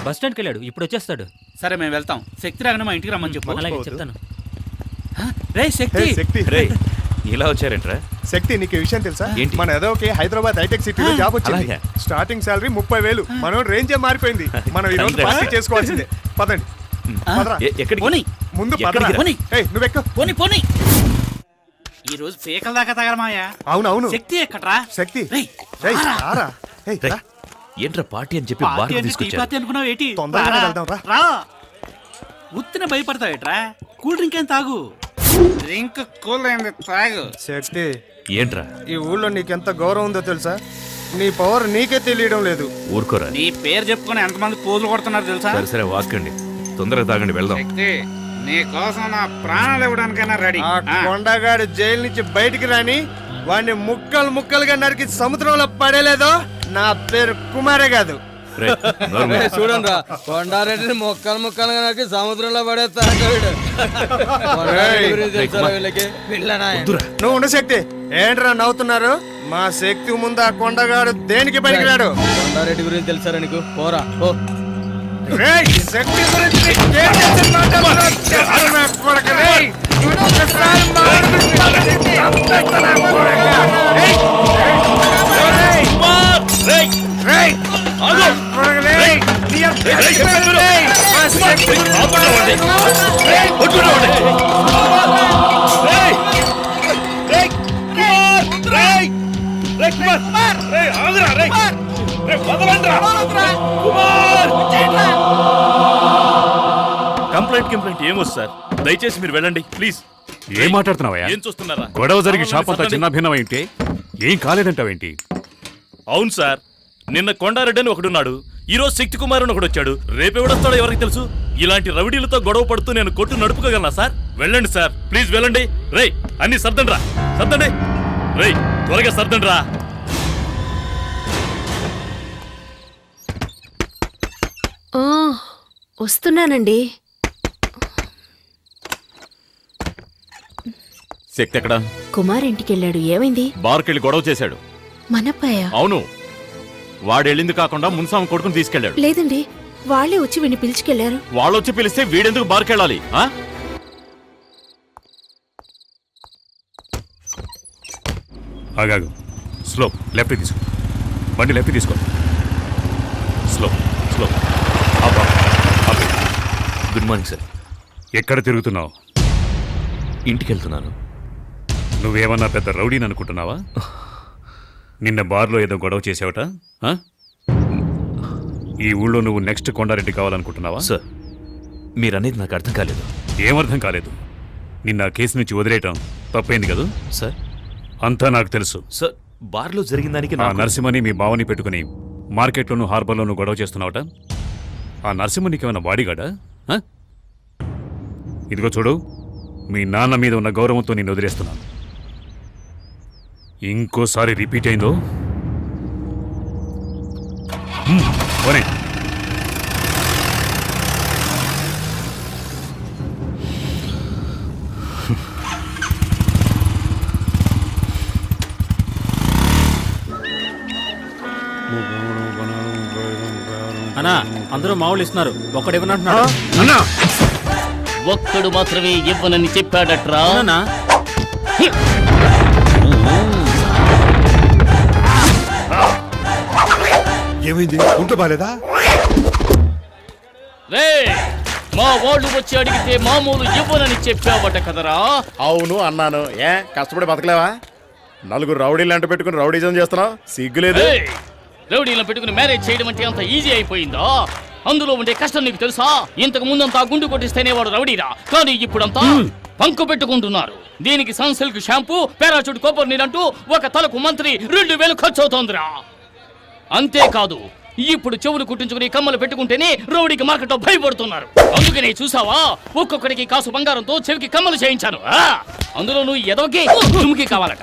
Bus స్టాండ్కి వెళ్ళాడు, ఇప్పుడు వచ్చేస్తాడు. సరే మేము వెళ్తాం. శక్తి రాగానే మా ఇంటికి రమ్మని చెప్పు. అలాగే చెప్తాను. రే శక్తి, శక్తి రే ఇలా వచ్చారేంట్రా? శక్తి నీకు ఈ విషయం తెలుసా? ఏంటి? మన ఎదోకి హైదరాబాద్ హైటెక్ సిటీలో జాబ్ వచ్చింది. అలాగే. Starting salary 30,000. మనం రేంజే మారిపోయింది. మనం ఈ రోజు పార్టీ చేసుకోవాల్సిందే. పదండి పదరా. ఎక్కడికి? పోనీ ముందు ఎక్కడికి రా? పదరా. ఏయ్, నువ్వెక్కు. పోనీ పోనీ. ఈ రోజు పీకల దాకా తగలమాయా. అవును శక్తి ఎక్కడ్రా? శక్తి. రేయ్, ఏయ్, రారా. రారా. ఏయ్, రేయ్, రా. ఏంట్రా పార్టీ అని చెప్పి పార్టీ బాగా అంటే టీ తీసుకొచ్చారు. పార్టీ అనుకున్నావు ఏంటి? తొందరగా రారా. వెళ్దాం, రా. రా. ఉత్తిన భయపడతావేట్రా? కూల్ డ్రింక్ ఏం తాగు. డ్రింక్ కూల్ అయింది, తాగు. శక్తి, ఏంట్రా ఈ ఊళ్ళో నీకెంత గౌరవం ఉందో తెలుసా? నీ పవర్ నీకే తెలియడం లేదు. ఊరుకోరా. నీ పేరు చెప్పుకొని ఎంతమంది పోజులు కొడుతున్నారు తెలుసా? సరే సరే వాక్కండి, తొందరగా తాగండి, వెళ్దాం. శక్తి, నీ కోసం నా ప్రాణాలు ఇవ్వడానికైనా రెడీ. ఆ కొండగాడు జైలు నుంచి బయటికి రాని వాడిని ముక్కలు ముక్కలుగా నరికి సముద్రంలో పడేలేదో నా పేరు కుమారే కాదు. రేయ్, నోరు మూయి. చూడండి రా, కొండారెడ్డిని మొక్కలు ముక్కలుగా నరికి సముద్రంలో పడేస్తాడు. వద్దురా. నువ్వు ఉండు శక్తి. ఏంట్రా నవ్వుతున్నారు? మా శక్తి ముందు ఆ కొండగాడు దేనికి పనికిరాడు. కొండారెడ్డి గురించి తెలుసారా నీకు? పోరా ఓ. రేయ్, శక్తి గురించి నీకేం తెలుసు మాట్లాడుతున్నావ్? చెప్పు నా కొడుకు, రేయ్. ఒక్కసారి మాట్లాడు, చంపేస్తాను నా కొడుకు. రేయ్, రేయ్, రేయ్, నా కొడుకు, రేయ్. నీ అబ్బ- రేయ్, మా శక్తి కంప్లైంట్ ఏమొచ్చు సార్? దయచేసి మీరు వెళ్ళండి ప్లీజ్. ఏం మాట్లాడుతున్నావయ్యా? ఏం చూస్తున్నారా? గొడవ జరిగి షాప్ అంతా చిన్న భిన్నమైంటే ఏం కాలేదంటావేంటి? అవును సార్, నిన్న కొండారెడ్డి అని ఒకడున్నాడు, ఈ రోజు శక్తి కుమార్ అని ఒకడు వచ్చాడు. రేపెవడొస్తాడో ఎవరికి తెలుసు? ఇలాంటి రౌడీలతో గొడవ పడుతూ నేను కొట్టు నడుపుకోగలనా సార్? వెళ్ళండి సార్, ప్లీజ్ వెళ్ళండి. రేయ్, అన్ని సర్దండి రా, సర్దండి. రేయ్, త్వరగా సర్దండి రా. వస్తున్నానండి. శక్తి ఎక్కడ? కుమార్ ఇంటికెళ్ళాడు. ఏమైంది? బార్కెళ్ళి గొడవ చేశాడు. మనప్పయ్య? అవును, వాడెళ్ళింది కాకుండా మున్సామి కొడుకుని తీసుకెళ్ళాడు. లేదండి, వాళ్ళే వచ్చి వీడిని పిలుచుకెళ్లారు. వాళ్ళొచ్చి పిలిస్తే వీడెందుకు బార్కెళ్ళాలి? ఆగాగు. స్లో, లెఫ్ట్ తీసుకో. బండి లెఫ్ట్ తీసుకో. Slow slow. Good morning sir. ఎక్కడ తిరుగుతున్నావు? ఇంటికి వెళ్తున్నాను. నువ్వేమన్నా పెద్ద రౌడీని అనుకుంటున్నావా? నిన్న బార్లో ఏదో గొడవ చేసావట. ఆ? ఈ ఊళ్ళో నువ్వు నెక్స్ట్ కొండారెడ్డి కావాలనుకుంటున్నావా? సార్, మీరనేది నాకు అర్థం కాలేదు. ఏమర్థం కాలేదు? నిన్న ఆ కేసు నుంచి వదిలేయటం తప్పైంది కదా? సార్, అంతా నాకు తెలుసు. సార్, బార్లో జరిగిన దానికి ఆ నాకు- నరసింహని మీ బావని పెట్టుకుని మార్కెట్లోనూ హార్బర్లోనూ గొడవ చేస్తున్నావట. ఆ నరసింహ నీకేమైనా బాడీగాడా? ఇదిగో చూడు, మీ నాన్న మీద ఉన్న గౌరవంతో నేను వదిలేస్తున్నాను. ఇంకోసారి రిపీట్ అయిందో పోనీ. అన్నా, అందరూ మామూలు ఇస్తున్నారు, ఒక్కడు ఇవ్వనంటున్నాడు. అన్నా, ఒక్కడు మాత్రమే ఇవ్వనని చెప్పాడట్రా. అవునా? ఏమైంది? ఉంట బాలేదా? రే, మా వాళ్ళు వచ్చి అడిగితే మామూలు ఇవ్వనని చెప్పావట కదరా? అవును అన్నాను. ఏ కష్టపడి బతకలేవా? నలుగురు రౌడీలు అంట పెట్టుకుని రౌడీజం చేస్తున్నావు, సిగ్గులేదు? రౌడీలను పెట్టుకుని మ్యారేజ్ చేయడం అంటే అంత ఈజీ అయిపోయిందా? అందులో ఉండే కష్టం నీకు తెలుసా? ఇంతకు ముందంతా గుండు కొట్టిస్తేనే వాడు రౌడీరా, కానీ ఇప్పుడంతా పంకు పెట్టుకుంటున్నారు. దీనికి సన్సిల్క్ షాంపూ, పారాచూట్ కొబ్బరి నీరంటూ ఒక తలకు మంత్రి 2000 ఖర్చు అవుతోందిరా. అంతేకాదు, ఇప్పుడు చెవులు కుట్టించుకుని కమ్మలు పెట్టుకుంటేనే రౌడీకి మార్కెట్లో భయపడుతున్నారు. అందుకనే చూసావా, ఒక్కొక్కడికి కాసు బంగారంతో చెవికి కమ్మలు చేయించాను. అందులో నువ్వు ఎదోకి తుమ్కి కావాలట.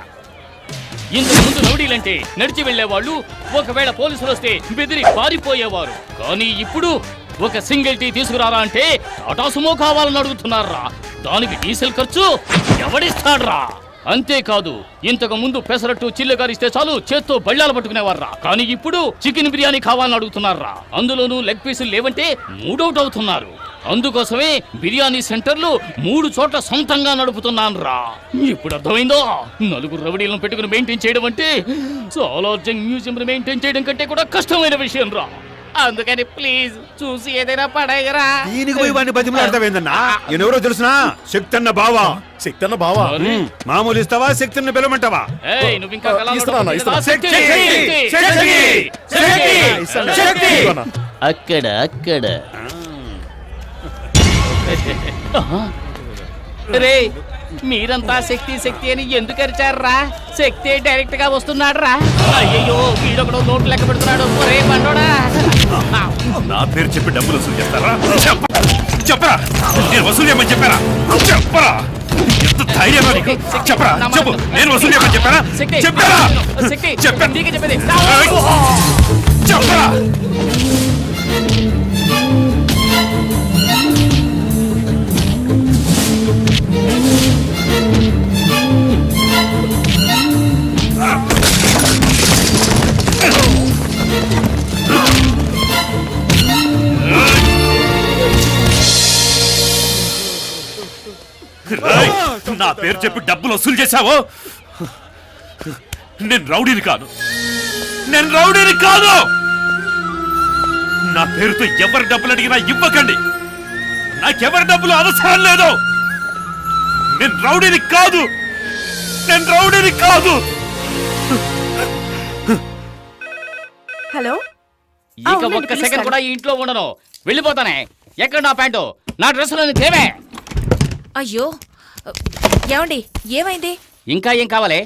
ఇంతకు ముందు రౌడీలంటే నడిచి వెళ్లేవాళ్ళు, ఒకవేళ పోలీసులు వస్తే బెదిరి పారిపోయేవారు. కానీ ఇప్పుడు ఒక సింగిల్ టీ తీసుకురారా అంటే టాటా సుమో కావాలని అడుగుతున్నారా. దానికి డీజిల్ ఖర్చు ఎవడిస్తాడ్రా? అంతేకాదు ఇంతకు ముందు పెసరట్టు చిల్లగారిస్తే చాలు చేత్తో బళ్ళాలు పట్టుకునేవారా, కానీ ఇప్పుడు చికెన్ బిర్యానీ కావాలని అడుగుతున్నారా. అందులోనూ లెగ్ పీసులు లేవంటే మూడౌట్ అవుతున్నారు. అందుకోసమే బిర్యానీ సెంటర్లు 3 చోట్ల సొంతంగా నడుపుతున్నాను రా. ఇప్పుడు అర్థమైందో, 4 రౌడీలను పెట్టుకుని మెయింటైన్ చేయడం అంటే సాలార్జంగ్ మ్యూజియం మెయింటైన్ చేయడం కంటే కూడా కష్టమైన విషయం రా. అందుకని ప్లీజ్ చూసి ఏదైనా పడేయరా. దీనికి పోయి వాడిని బతిమలాడతావేందన్నా? ఎవరో తెలుసునా? శక్తి అన్న బావా. శక్తి అన్న బావా. మామూలు ఇస్తావా? శక్తి అన్న పిలవమంటావా? ఏయ్, నువ్వు ఇంకా కళలో ఇస్తున్నా, పడుతున్నావా? ఇస్తున్నా. శక్తి, శక్తి, శక్తి. అక్కడ అక్కడ రే, మీరంతా శక్తి శక్తి అని ఎందుకు అరిచారా? శక్తి డైరెక్ట్ గా వస్తున్నాడు రా. అయ్యో, వీడొకడు నోట్లు లెక్క పెడుతున్నాడు. ఒరే బండోడా, నా పేరు చెప్పి డబ్బులు వసూలు చేస్తారా? చెప్పరా, నేను వసూలు చేయమని చెప్పారా? చెప్పరా, ఎంత ధైర్యం నీకు? చెప్పరా, చెప్పు, నేను వసూలు చేయమని చెప్పారా? శక్తి, చెప్పారా? శక్తి, చెప్పాను. నీకే చెప్పేది. చెప్పరా. రేయ్, నా పేరు చెప్పి డబ్బులు వసూలు చేశావో? నేను రౌడీని కాదు, నేను రౌడీని కాదు. నా పేరుతో ఎవరి డబ్బులు అడిగినా ఇవ్వకండి. నాకెవరి డబ్బులు అవసరం లేదు. నేను రౌడీని కాదు, నేను రౌడీని కాదు. హలో, ఇక ఒక్క సెకండ్ కూడా ఈ ఇంట్లో ఉండను. వెళ్ళిపోతానే. ఎక్కడ నా ప్యాంటు, నా డ్రెస్సులోని తేమే. అయ్యో ఏమండి, ఏమైంది? ఇంకా ఏం కావాలి?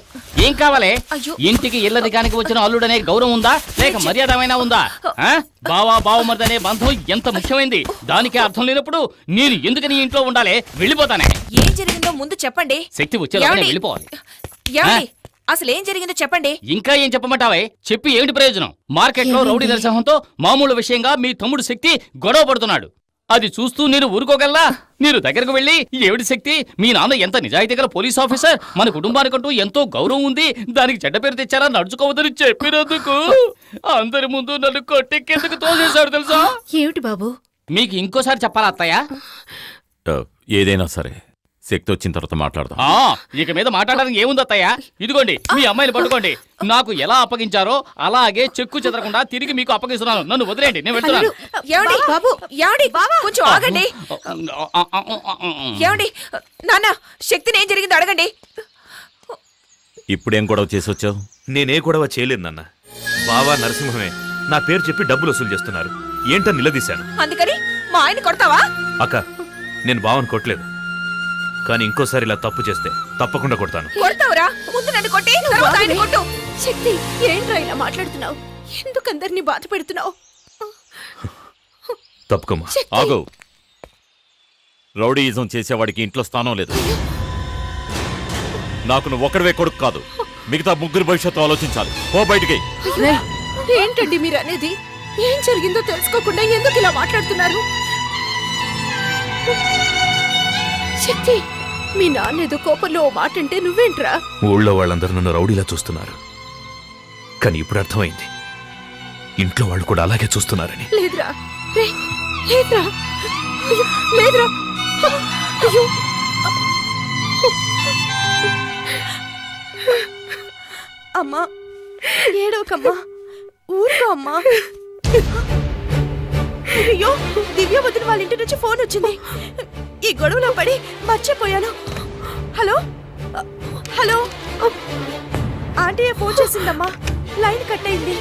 ఏం కావాలి? అయ్యో. ఇంటికి ఇల్లరికానికి వచ్చిన అల్లుడనే గౌరవం ఉందా, లేక మర్యాదమైనా ఉందా? బావా బావమరిది అనే బంధం ఎంత ముఖ్యమైంది. దానికే అర్థం లేనప్పుడు నేను ఎందుకని ఇంట్లో ఉండాలి? వెళ్ళిపోతానే. ఏం జరిగిందో ముందు చెప్పండి. శక్తి వచ్చేలోనే వెళ్ళిపోవాలి. ఏమండి, అసలు ఏం జరిగిందో చెప్పండి. ఇంకా ఏం చెప్పమంటావే? చెప్పి ఏమిటి ప్రయోజనం? మార్కెట్లో రౌడీ నరసింహంతో మామూలు విషయంగా మీ తమ్ముడు శక్తి గొడవ పడుతున్నాడు. అది చూస్తూ నేను ఊరుకోగలనా? మీరు దగ్గరకు వెళ్ళి, ఏమిటి శక్తి, మీ నాన్న ఎంత నిజాయితీ గల పోలీస్ ఆఫీసర్, మన కుటుంబానికంటూ ఎంతో గౌరవం ఉంది, దానికి చెడ్డ పేరు తెచ్చారా, నడుచుకోవద్దని చెప్పినందుకు అందరి ముందు నన్ను కొట్టెక్కేందుకు తోసేశాడు తెలుసా? ఏమిటి బాబు? మీకు ఇంకోసారి చెప్పాలా అత్తయ్య? ఏదైనా సరే శక్తి వచ్చిన తర్వాత మాట్లాడదాం. ఇక మీద మాట్లాడడానికి ఏముంది అత్తయ్య? ఇదిగోండి మీ అమ్మాయిని పట్టుకోండి. నాకు ఎలా అప్పగించారో అలాగే చెక్కు చెదరకుండా తిరిగి మీకు అప్పగిస్తున్నాను. నన్ను వదిలేండి, నేను వెళ్తున్నాను. ఏమండి బాబు, ఏమండి కొంచెం ఆగండి. ఏమండి నాన్న, శక్తిని ఏం జరిగిందో అడగండి. ఇప్పుడేం గొడవ చేసి వచ్చావు? నేనే గొడవ చేయలేదు నాన్న. బావా నరసింహమే నా పేరు చెప్పి డబ్బులు వసూలు చేస్తున్నారు. ఏంటని నిలదీశాను. అందుకని మా ఆయన కొడతావా? అక్క, నేను బావని కొట్టలేదు, కానీ ఇంకోసారి ఇలా తప్పు చేస్తే తప్పకుండా కొడతాను. కొడతావురా? ముందు నన్ను కొట్టి తర్వాత ఆయన కొట్టు. శక్తి, ఏంట్రా ఇలా మాట్లాడుతున్నావు? ఎందుకు అందరినీ బాధ పెడుతున్నావు? తప్పుకోమా. ఆగు. రౌడీయిజం చేసేవాడికి ఇంట్లో స్థానం లేదు. నాకు నువ్వు ఒక్కడివే కొడుకు కాదు, మిగతా 3 భవిష్యత్తు ఆలోచించాలి. ఓ బయటికి. ఏంటండి మీరు అనేది? ఏం జరిగిందో తెలుసుకోకుండా ఎందుకు ఇలా మాట్లాడుతున్నారు? శక్తి, మీ నాన్న ఏదో కోపంలో ఓ మాట అంటే నువ్వేంట్రా? ఊళ్ళో వాళ్ళందరూ నన్ను రౌడీలా చూస్తున్నారు, కానీ ఇప్పుడు అర్థమైంది ఇంట్లో వాళ్ళు కూడా అలాగే చూస్తున్నారని. లేదురా, లేదురా, అయ్యో, లేదురా, అయ్యో. అమ్మా, ఏడవకమ్మా, ఊరుకో అమ్మా. అయ్యో, దివ్య వదిన వాళ్ళ ఇంటి నుంచి ఫోన్ వచ్చింది. ఈ గొడవలో పడి మర్చిపోయాను. హలో హలో, ఆంటీ ఫోన్ చేసిందమ్మా, లైన్ కట్ అయింది.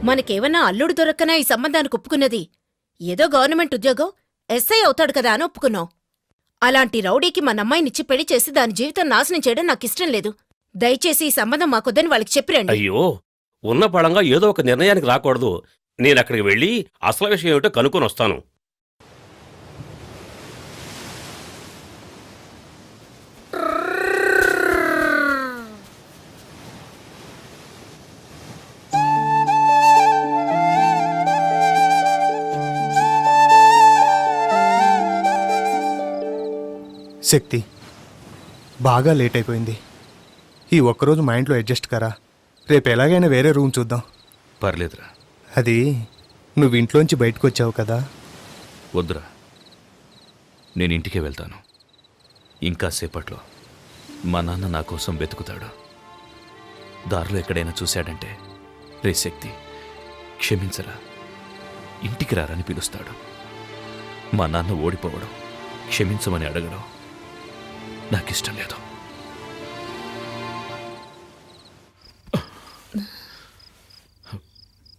మనకేమన్నా అల్లుడు దొరక్కనా ఈ సంబంధానికి ఒప్పుకున్నది? ఏదో గవర్నమెంట్ ఉద్యోగం, ఎస్ఐ అవుతాడు కదా అని ఒప్పుకున్నాం. అలాంటి రౌడీకి మన అమ్మాయినిచ్చి పెళ్లి చేసి దాని జీవితం నాశనం చేయడం నాకిష్టం లేదు. దయచేసి ఈ సంబంధం మాకొద్దని వాళ్ళకి చెప్పిరండి. అయ్యో, ఉన్న పళంగా ఏదో ఒక నిర్ణయానికి రాకూడదు. నేను అక్కడికి వెళ్ళి అసలు విషయం ఏమిటో కనుక్కొని వస్తాను. శక్తి, బాగా లేట్ అయిపోయింది. ఈ ఒక్కరోజు మా ఇంట్లో అడ్జస్ట్ కరా. రేపు ఎలాగైనా వేరే రూమ్ చూద్దాం. పర్లేదురా. అది నువ్వు ఇంట్లోంచి బయటకు వచ్చావు కదా. వద్దురా, నేను ఇంటికే వెళ్తాను. ఇంకా సేపట్లో మా నాన్న నా కోసం వెతుకుతాడు. దారిలో ఎక్కడైనా చూశాడంటే, రే శక్తి క్షమించరా, ఇంటికి రారని పిలుస్తాడు. మా నాన్న ఓడిపోవడం, క్షమించమని అడగడం నాకిష్టం లేదు.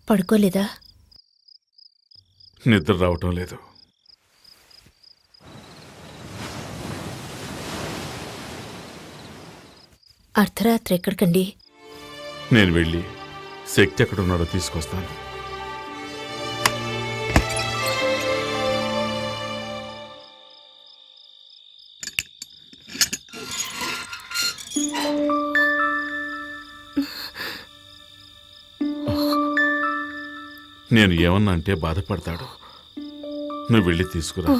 పడుకోలేదా? నిద్ర రావటం లేదు. అర్ధరాత్రి ఎక్కడికండి? నేను వెళ్ళి శక్తి ఎక్కడున్నాడో తీసుకొస్తాను. నేను ఏమన్నా అంటే బాధపడతాడు. నువ్వు వెళ్ళి తీసుకురా.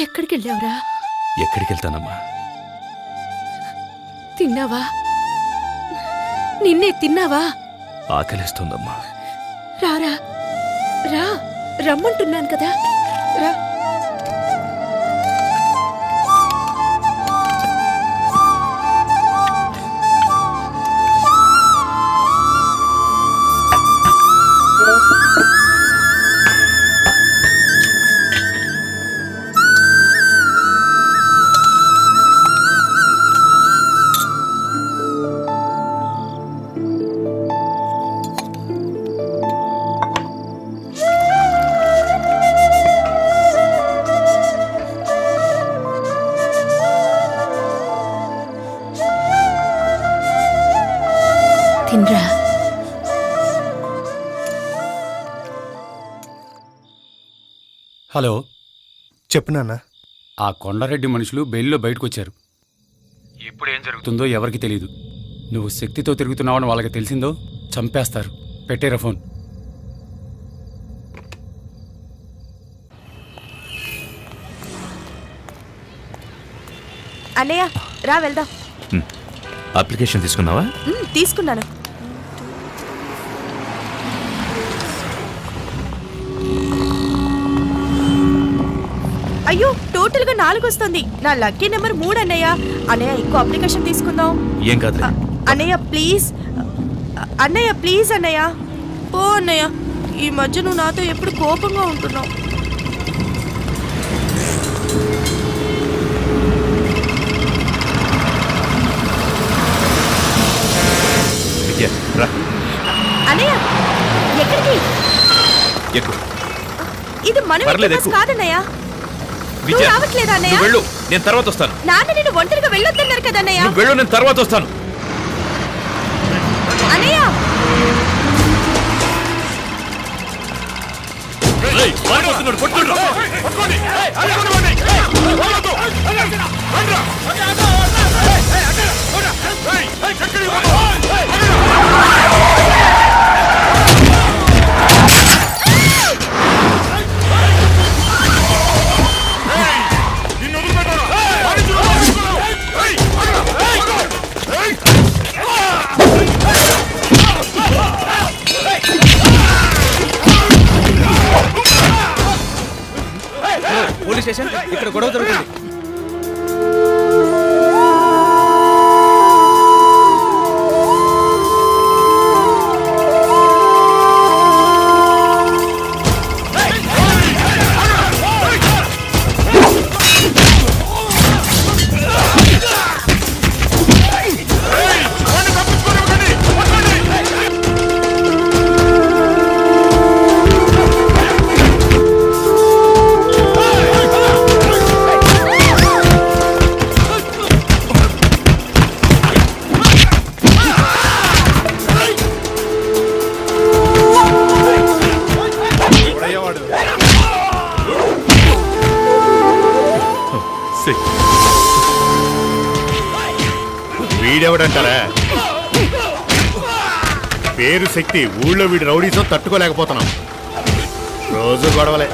ఎక్కడికి వెళ్ళావురా? ఎక్కడికి వెళ్తానమ్మా? తిన్నావా? నిన్నే తిన్నావా? ఆకలిస్తోందమ్మా. రారా, రా, రమ్మంటున్నాను కదా, రా. తినరా. హలో, చెప్పు నాన్న. ఆ కొండారెడ్డి మనుషులు బెయిల్లో బయటకు వచ్చారు. ఇప్పుడు ఏం జరుగుతుందో ఎవరికి తెలియదు. నువ్వు శక్తితో తిరుగుతున్నావని వాళ్ళకి తెలిసిందో చంపేస్తారు. పెట్టేరా ఫోన్. అన్నయ్య రా, వెళ్దాం. అప్లికేషన్ తీసుకున్నావా? తీసుకున్నాను. అయ్యో, టోటల్ గా 4 వస్తుంది. నా లక్కీ నెంబర్ 3 అన్నయ్య. అన్నయ్య ఇంకో అప్లికేషన్ తీసుకుందాం. ఏం కాదు. అన్నయ్య ప్లీజ్, అన్నయ్య ప్లీజ్ అన్నయ్య. ఓ అన్నయ్య, ఈ మధ్య నువ్వు నాతో ఎప్పుడు కోపంగా ఉంటున్నావు. అన్నయ్య ఎక్కడికి? ఇది మన కాదన్నయ్య. నువ్వు రావట్లేదా అన్నయ్య? వెళ్ళు, నేను తర్వాత వస్తాను. నాన్న నేను ఒంటరిగా వెళ్ళొద్దన్నారు కదా అన్నయ్య. వెళ్ళు, నేను తర్వాత వస్తాను. అన్నయ్య పోలీస్ స్టేషన్, ఇక్కడ గొడవ జరుగుతుంది. వీడెవడంటారా? పేరు శక్తి. ఊళ్ళో వీడి రౌడీతో తట్టుకోలేకపోతున్నాం. రోజు గొడవలే.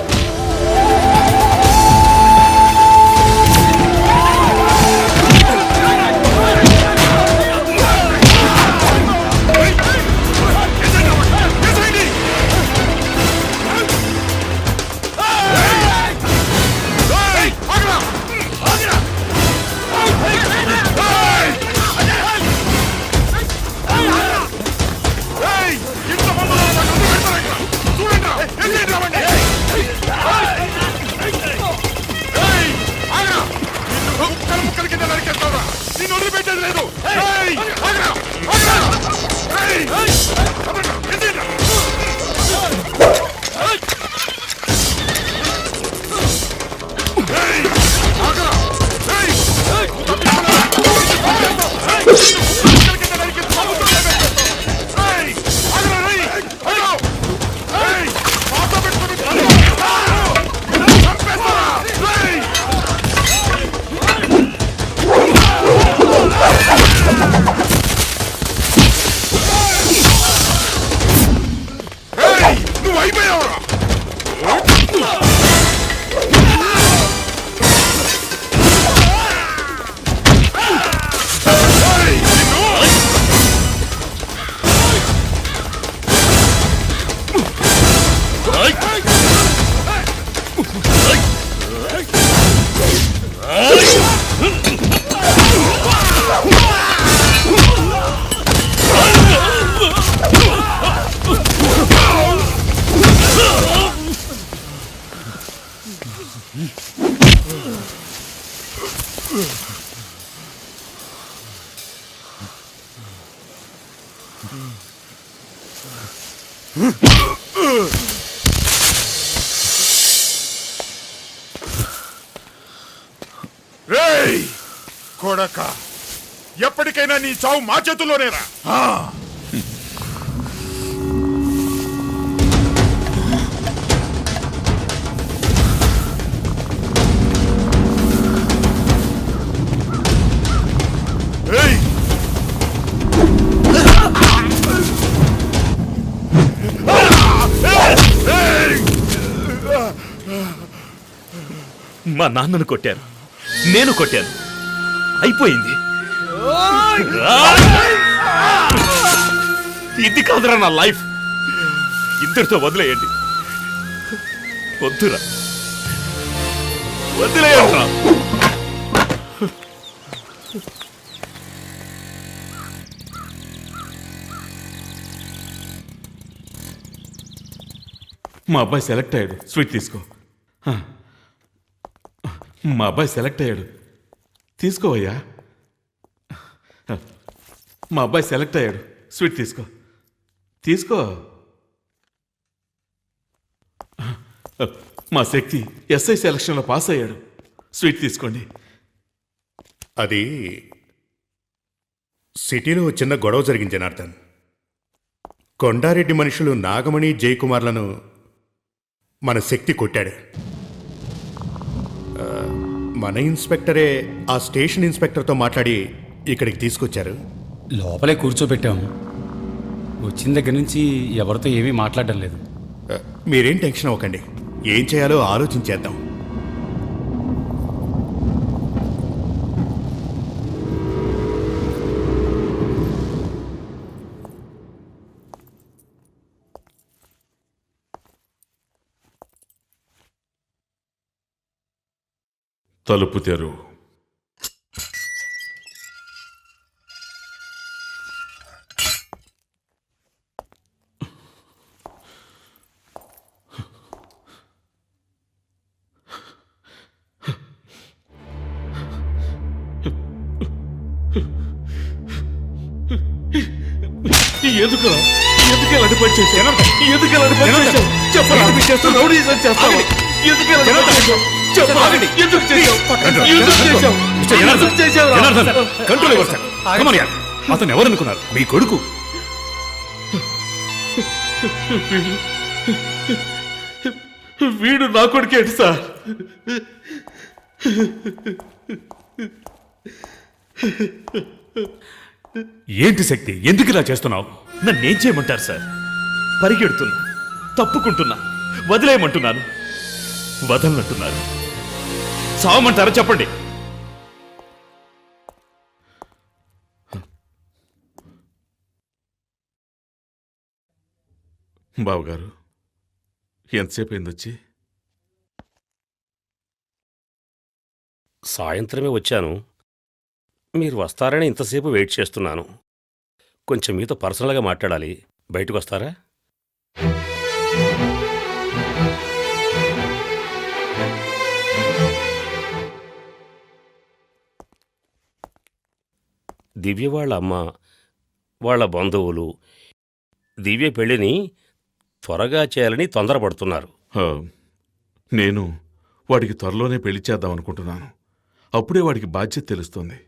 రేయ్ కొడక, ఎప్పటికైనా నీ చావు మా చేతుల్లోనేరా. ఏయ్ మా నాన్నను కొట్టారు, నేను కొట్టాను, అయిపోయింది. ఇది కాదురా నా లైఫ్. ఇద్దరితో వదిలేయండి. వద్దురా, వదిలేయండిరా. మా అబ్బాయి సెలెక్ట్ అయ్యాడు, స్వీట్ తీసుకో. మా అబ్బాయి సెలెక్ట్ అయ్యాడు, తీసుకోవయ్యా. మా అబ్బాయి సెలెక్ట్ అయ్యాడు, స్వీట్ తీసుకో, తీసుకో. మా శక్తి ఎస్ఐ సెలక్షన్లో పాస్ అయ్యాడు, స్వీట్ తీసుకోండి. అది సిటీలో చిన్న గొడవ జరిగింది జనార్దన్. కొండారెడ్డి మనుషులు నాగమణి జయకుమార్లను మన శక్తి కొట్టాడు. మన ఇన్స్పెక్టరే ఆ స్టేషన్ ఇన్స్పెక్టర్తో మాట్లాడి ఇక్కడికి తీసుకొచ్చారు. లోపలే కూర్చోబెట్టాము. వచ్చిన దగ్గర నుంచి ఎవరితో ఏమీ మాట్లాడడం లేదు. మీరేం టెన్షన్ అవ్వకండి, ఏం చేయాలో ఆలోచించేద్దాం. తలుపు తెరువు. ఎందుకు ఎలాంటి పని చేశావు? ఎందుకు ఎలాంటి పని చేశావు? చెప్పరా, రౌడీజం చేస్తావా? ఎందుకు ఎలాంటి పని చేశావు? చెప్పరా, ఎందుకు చేశావు? ఎందుకు చేశావు? ఎందుకు చేశావు? కంట్రోల్ ఇవ్వండి సార్. Come on, yaar. అతను ఎవరనుకున్నారు? మీ కొడుకు. వీడు నా కొడుకేంటి సార్? ఏంటి శక్తి, ఎందుకు ఇలా చేస్తున్నావు? నన్నేం చేయమంటారు సార్? పరిగెడుతున్నా, తప్పుకుంటున్నా, వదిలేయమంటున్నాను, వదలనంటున్నారు. సావమంటారా చెప్పండి. బావగారు, ఎంతసేపు అయింది వచ్చి? సాయంత్రమే వచ్చాను. మీరు వస్తారని ఇంతసేపు వెయిట్ చేస్తున్నాను. కొంచెం మీతో పర్సనల్గా మాట్లాడాలి. బయటకు వస్తారా? దివ్య వాళ్ళ అమ్మ, వాళ్ళ బంధువులు దివ్య పెళ్లిని త్వరగా చేయాలని తొందరపడుతున్నారు. నేను వాడికి త్వరలోనే పెళ్లి చేద్దాం అనుకుంటున్నాను. అప్పుడే వాడికి బాధ్యత తెలుస్తుంది.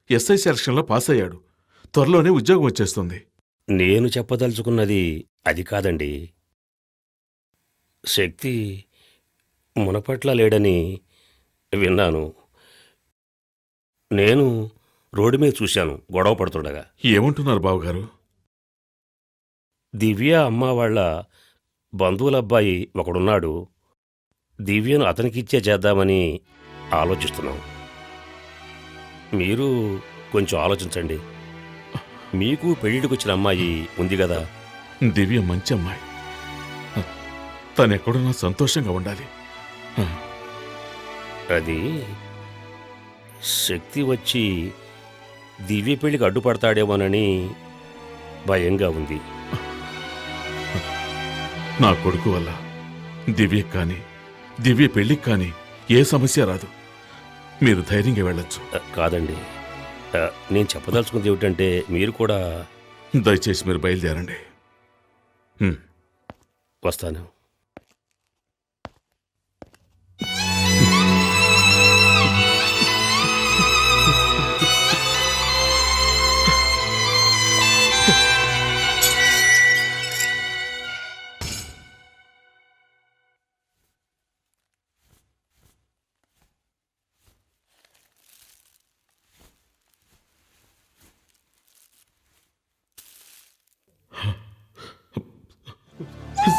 ఎస్ఐ సెలక్షన్లో పాస్ అయ్యాడు, త్వరలోనే ఉద్యోగం వచ్చేస్తుంది. నేను చెప్పదలుచుకున్నది అది కాదండి. శక్తి మునపట్ల లేడని విన్నాను. నేను రోడ్డు మీద చూశాను గొడవ పడుతుండగా. ఏమంటున్నారు బావగారు? దివ్య అమ్మ వాళ్ళ బంధువుల అబ్బాయి ఒకడున్నాడు. దివ్యను అతనికిచ్చే చేద్దామని ఆలోచిస్తున్నాం. మీరు కొంచెం ఆలోచించండి. మీకు పెళ్ళిడికి వచ్చిన అమ్మాయి ఉంది కదా. దివ్య మంచి అమ్మాయి, తనెక్కడున్నా సంతోషంగా ఉండాలి. అది శక్తి వచ్చి దివ్య పెళ్లికి అడ్డుపడతాడేమోనని భయంగా ఉంది. నా కొడుకు వల్ల దివ్యకి కానీ దివ్య పెళ్లికి కానీ ఏ సమస్య రాదు. మీరు ధైర్యంగా వెళ్ళొచ్చు. కాదండి, నేను చెప్పదలుచుకుంది ఏమిటంటే మీరు కూడా దయచేసి మీరు బయలుదేరండి. వస్తాను.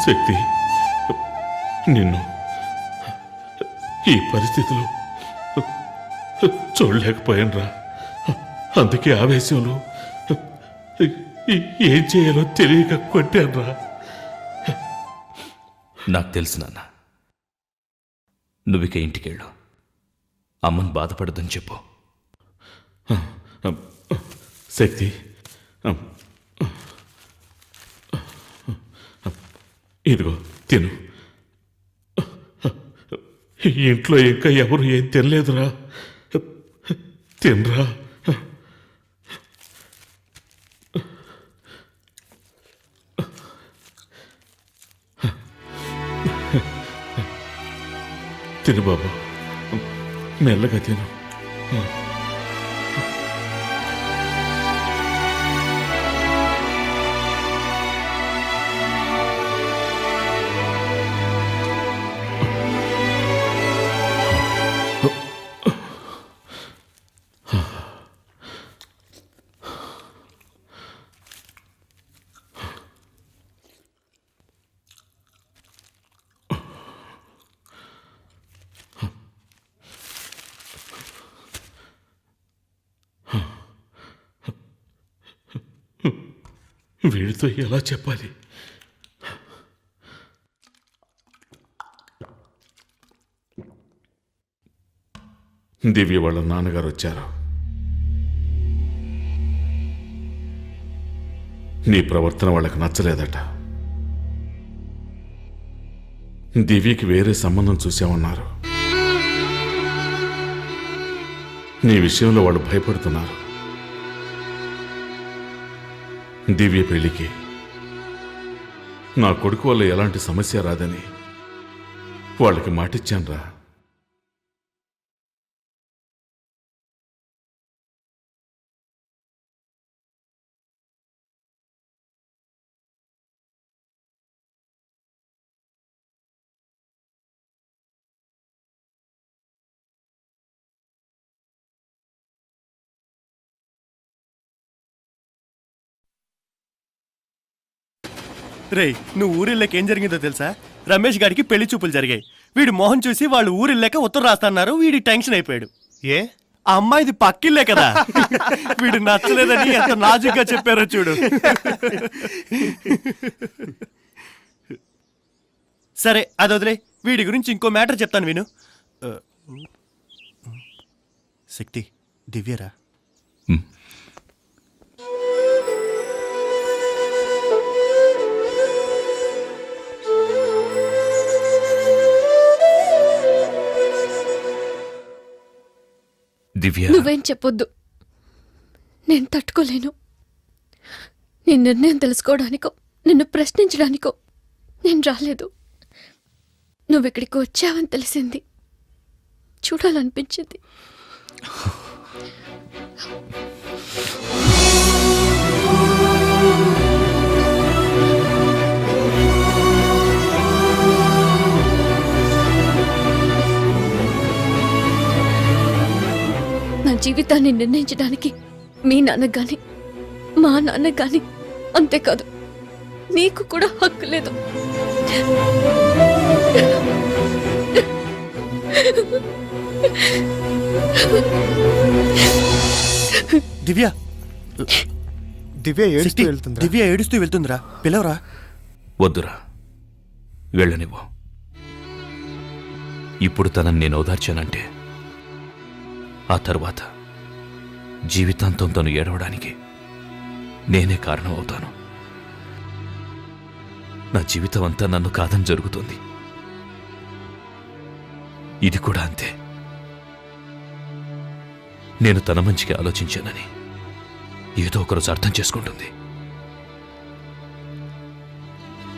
శక్తి, నిన్ను ఈ పరిస్థితిలో చూడలేకపోయానురా. అందుకే ఆవేశంలో ఏం చేయాలో తెలియక కొట్టానురా. నాకు తెలుసు నాన్న. నువ్విక ఇంటికెళ్ళు. అమ్మను బాధపడదని చెప్పు. శక్తి, ఇదిగో తిను. ఇంట్లో ఇంకా ఎవరు ఏం తినలేదురా. తినరా. తిను బాబు, మెల్లగా తిను. వీడితో ఎలా చెప్పాలి? దివ్య వాళ్ళ నాన్నగారు వచ్చారు. నీ ప్రవర్తన వాళ్ళకి నచ్చలేదట. దివ్యకి వేరే సంబంధం చూసామన్నారు. నీ విషయంలో వాళ్ళు భయపడుతున్నారు. దివ్య పెళ్లికి నా కొడుకు వల్ల ఎలాంటి సమస్య రాదని వాళ్ళకి మాటిచ్చానురా. రేయ్, నువ్వు ఊరిల్లేక ఏం జరిగిందో తెలుసా? రమేష్ గారికి పెళ్లి చూపులు జరిగాయి. వీడు మోహన్ చూసి వాళ్ళు ఊరిల్లేక ఉత్తరం రాస్తున్నారు. వీడి టెన్షన్ అయిపోయాడు. ఏ ఆ అమ్మాయిది పక్కిల్లే కదా. వీడు నచ్చలేదని ఎంత నాజుగ్గా చెప్పారో చూడు. సరే అది వదిలే. వీడి గురించి ఇంకో మ్యాటర్ చెప్తాను విను. శక్తి, దివ్యరా? దివ్య, నువ్వేం చెప్పొద్దు. నేను తట్టుకోలేను. నీ నిర్ణయం తెలుసుకోవడానికో నిన్ను ప్రశ్నించడానికో నేను రాలేదు. నువ్వెక్కడికి వచ్చావని తెలిసింది. చూడాలనిపించింది. నా జీవితాన్ని నిర్ణయించడానికి మీ నాన్నకు గాని మా నాన్నకు గాని, అంతేకాదు నీకు కూడా హక్కు లేదు. దివ్య దివ్య ఏడుస్తూ వెళ్తుందిరా. పిలవరా. వద్దురా, వెళ్ళనివ్వు. ఇప్పుడు తనని నేను ఓదార్చానంటే ఆ తర్వాత జీవితాంతం తను ఏడవడానికి నేనే కారణం అవుతాను. నా జీవితం అంతా నన్ను కాదని జరుగుతుంది. ఇది కూడా అంతే. నేను తన మంచికి ఆలోచించానని ఏదో ఒకరోజు అర్థం చేసుకుంటుంది.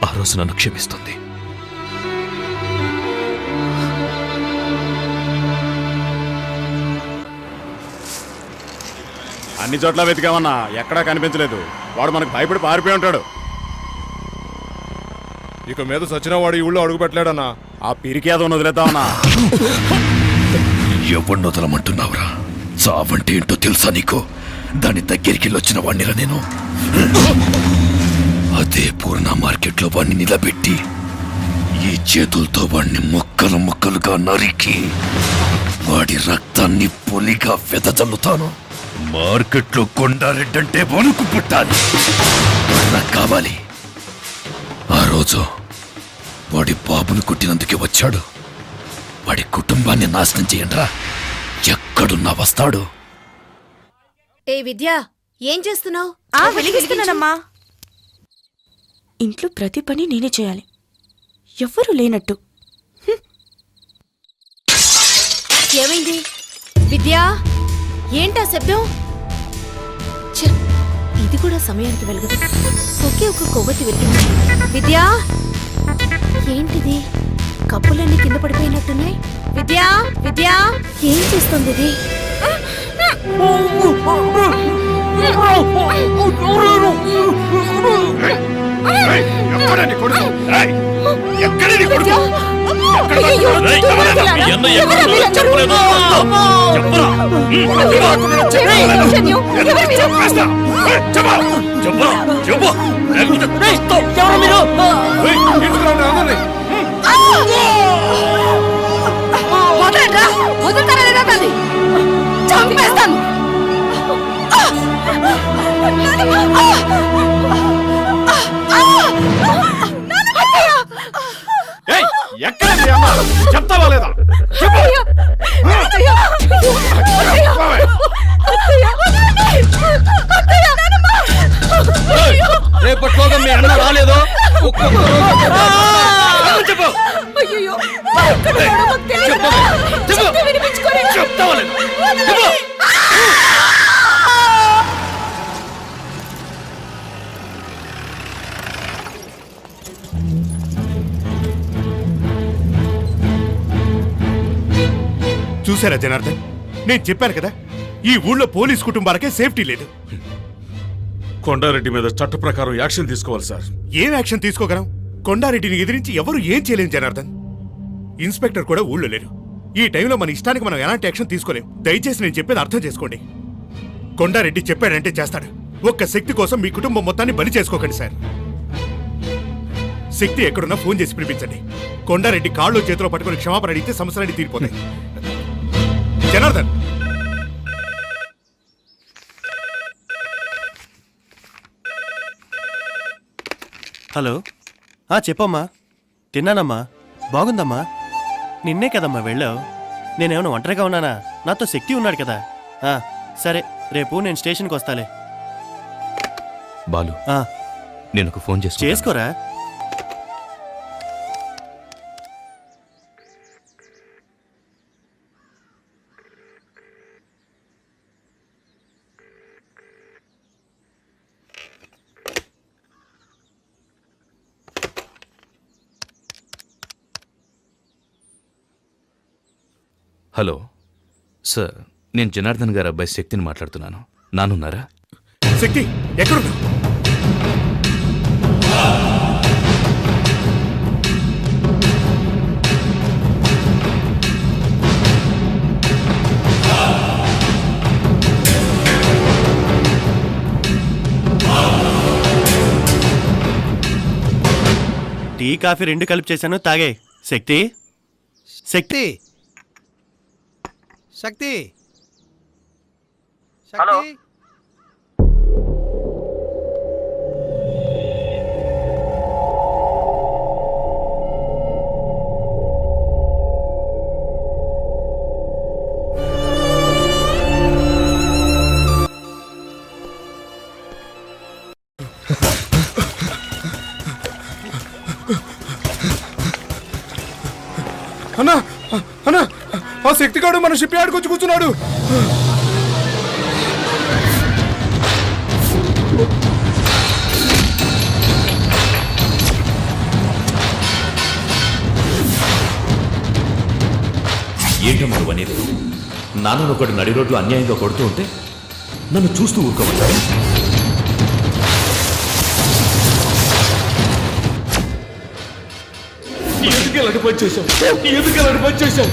ఆ రోజు నన్ను క్షమిస్తుంది. అన్ని చోట్ల వెతికామన్నా ఎక్కడా కనిపించలేదు. వాడు మనకు భయపడి పారిపోయి ఉంటాడు. ఇక మీద సచిన వాడు ఈ ఊళ్ళో అడుగు పెట్టలేడన్నా. ఆ పిరికి ఏదో వదిలేద్దామన్నా. ఎవరిని వదలమంటున్నావురా? చావంటే ఏంటో తెలుసా నీకు? దాని దగ్గరికి వచ్చిన వాడినిరా నేను. అదే పూర్ణ మార్కెట్లో వాడిని నిలబెట్టి ఈ చేతులతో వాడిని ముక్కలు ముక్కలుగా నరికి వాడి రక్తాన్ని పొలిగా వెదజల్లుతాను. మార్కెట్లో కొండారెడ్డంటే వణుకు పుట్టాలి. నాకు కావాలి. ఆ రోజు వాడి బాబును కొట్టినందుకే వచ్చాడు. వాడి కుటుంబాన్ని నాశనం చేయండిరా. ఎక్కడున్నా వస్తాడు. ఏ విద్య, ఏం చేస్తున్నావు? వెలిగిస్తున్నానమ్మా. ఇంట్లో ప్రతి పని నేనే చేయాలి, ఎవ్వరూ లేనట్టు. ఏమైంది విద్యా? ఏంటా శబ్దం? ఛ, ఇది కూడా సమయానికి వెలగదు. ఒకే ఒక కొవ్వొత్తి వెలిగింది. విద్యా, ఏంటిది? కప్పులన్నీ కింద పడిపోయినట్టున్నాయి. విద్యా, విద్యా, ఏం చేస్తుంది ఇది? చంపేస్తాను. ఎక్కడ చెప్తావా లేదా? రేపట్లోగా మీ అన్న రాలేదో చెప్తావా లేదా? చూసారా జనార్దన్, నేను చెప్పాను కదా, ఈ ఊళ్ళో పోలీస్ కుటుంబాలకే సేఫ్టీ లేదు. కొండారెడ్డి మీద చట్ట ప్రకారం యాక్షన్ తీసుకోవాలి సార్. ఏం యాక్షన్ తీసుకోగలం? కొండారెడ్డిని ఎదిరించి ఎవరు ఏం చేయలేం జనార్దన్. ఇన్స్పెక్టర్ కూడా ఊళ్ళో లేరు. ఈ టైంలో మన ఇష్టానికి మనం ఎలాంటి యాక్షన్ తీసుకోలేం. దయచేసి నేను చెప్పేది అర్థం చేసుకోండి. కొండారెడ్డి చెప్పాడంటే చేస్తాడు. ఒక్క శక్తి కోసం మీ కుటుంబం మొత్తాన్ని బలి చేసుకోకండి సార్. శక్తి ఎక్కడున్నా ఫోన్ చేసి పిలిపించండి. కొండారెడ్డి కాళ్ళు చేతిలో పట్టుకుని క్షమాపణ అడిగితే సమస్యలన్నీ తీరిపోతాయి. జనార్దన్, హలో. చెప్పమ్మా. తిన్నానమ్మా. బాగుందమ్మా. నిన్నే కదమ్మా వెళ్ళావు. నేనేమైనా ఒంటరిగా ఉన్నానా? నాతో శక్తి ఉన్నాడు కదా. సరే, రేపు నేను స్టేషన్కి వస్తాలే. బాలు, నేను ఒక ఫోన్ చేసుకోరా. హలో సార్, నేను జనార్దన్ గారు అబ్బాయి శక్తిని మాట్లాడుతున్నాను. నానున్నారా? శక్తి ఎక్కడున్నా? టీ కాఫీ రెండు కలిపి చేశాను, తాగే. శక్తి, శక్తి, శక్తి. హలో. అన్నా అన్నా, ఆ శక్తిగాడు మన షిప్ యార్డ్కి వచ్చి కూర్చున్నాడు. ఏంటమ్మా నువ్వు అనేది? నాన్నను ఒకటి నడి రోడ్లు అన్యాయంగా కొడుతూ ఉంటే నన్ను చూస్తూ ఊరుకోమంటావా? ఎందుకు ఇలాంటి పని చేశావు? ఎందుకు ఇలాంటి పని చేశావు?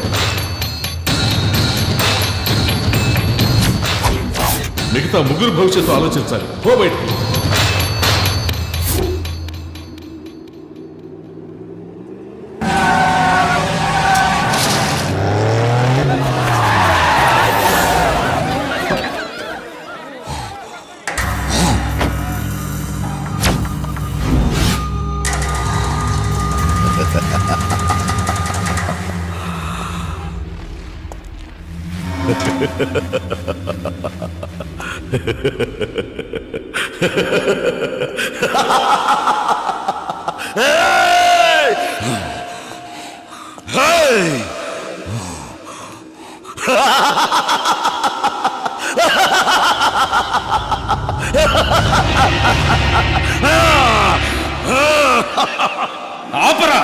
మిగతా ముగ్గురు భవిష్యత్తు ఆలోచించాలి. పో బయటికి. ఆపరా!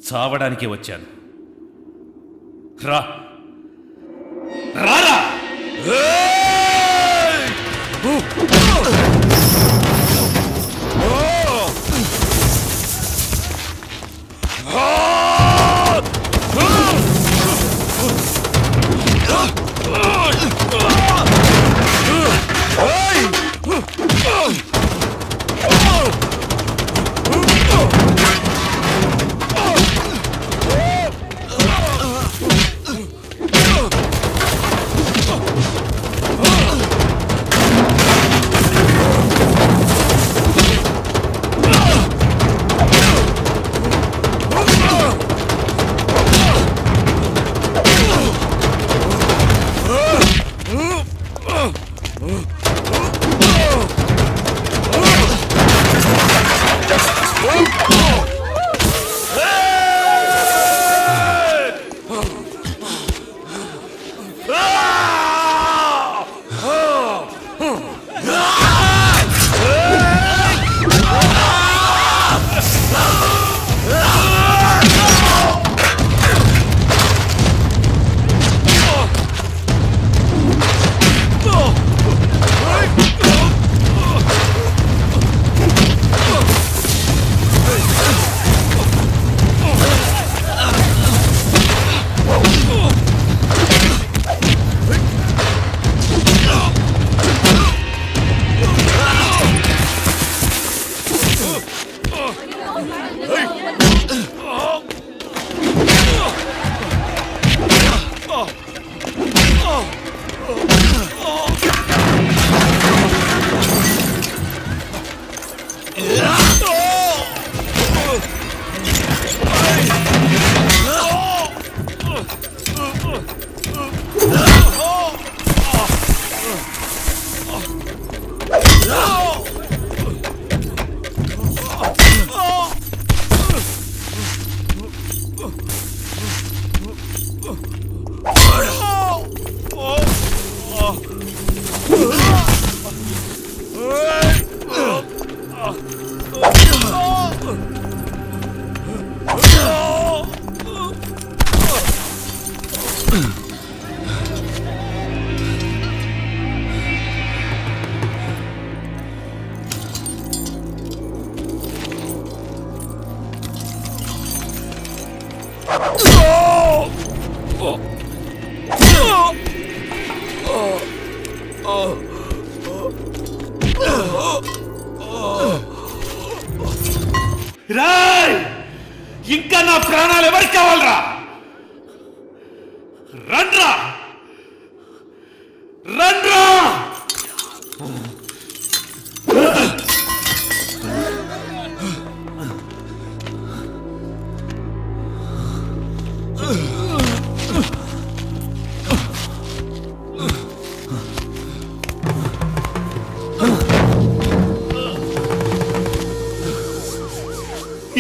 చావడానికి వచ్చాను. రా రారా! రాయ్! ఇంకా నా ప్రాణాలు ఎవరికి కావాలరా? రండ్రా రండ్రా!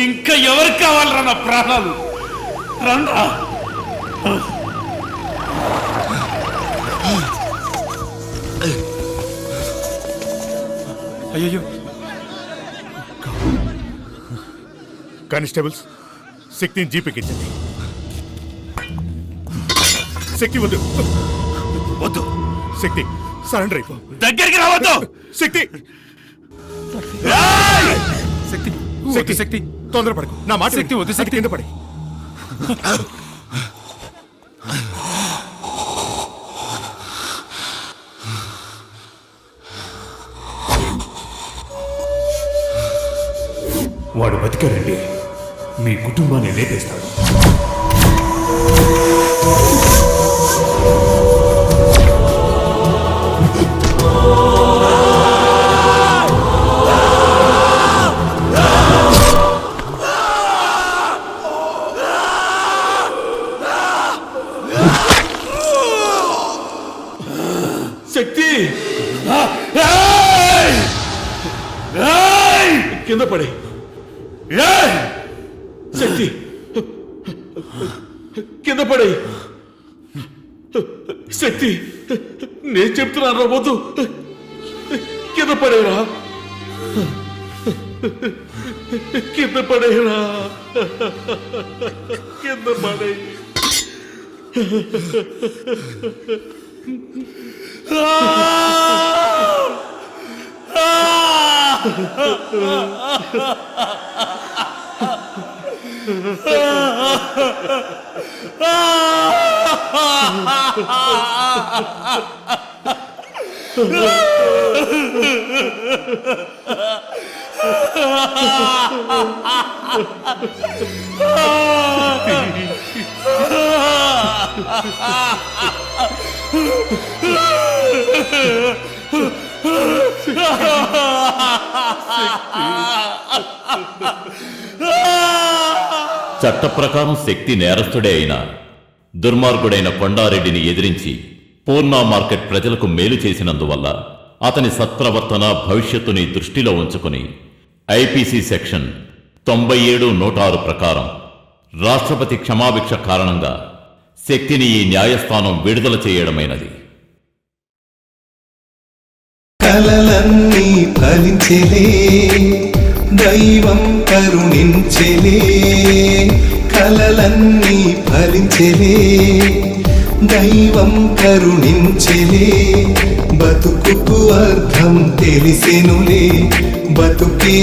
ఇంకా ఎవరికి కావాలరా నా ప్రాణాలు? రండ్రా! అయ్యో కానిస్టేబుల్స్, శక్తిని జీపెక్కించండి. శక్తి వద్దు వద్దు. శక్తి సరెండర్ అయిపో. దగ్గరికి రావద్దు. శక్తి శక్తి శక్తి శక్తి తొందరపడకు. నా మాట శక్తి వద్దు, శక్తి. కింద పడి. వాడు బతికారండి, మీ కుటుంబాన్ని లేపేస్తాడు. శక్తి కింద పడి. శక్తి కింద పడి. శక్తి నేను చెప్తున్నాను, వద్దు. కింద పడేరా, కింద పడేరా, కింద పడే. చట్ట ప్రకారం శక్తి నేరస్తుడే అయినా దుర్మార్గుడైన కొండారెడ్డిని ఎదిరించి పూర్ణ మార్కెట్ ప్రజలకు మేలు చేసినందువల్ల అతని సత్ప్రవర్తన భవిష్యత్తుని దృష్టిలో ఉంచుకుని ఐపీసీ సెక్షన్ 97(106) ప్రకారం రాష్ట్రపతి క్షమాభిక్ష కారణంగా శక్తిని ఈ న్యాయస్థానం విడుదల చేయడమైనది. కలలన్నీ ఫలించెలే, దైవం కరుణించెలే. కలలన్నీ ఫలించెలే, దైవం కరుణించెలే. బతుకుకు అర్థం తెలిసెనులే, బతుకే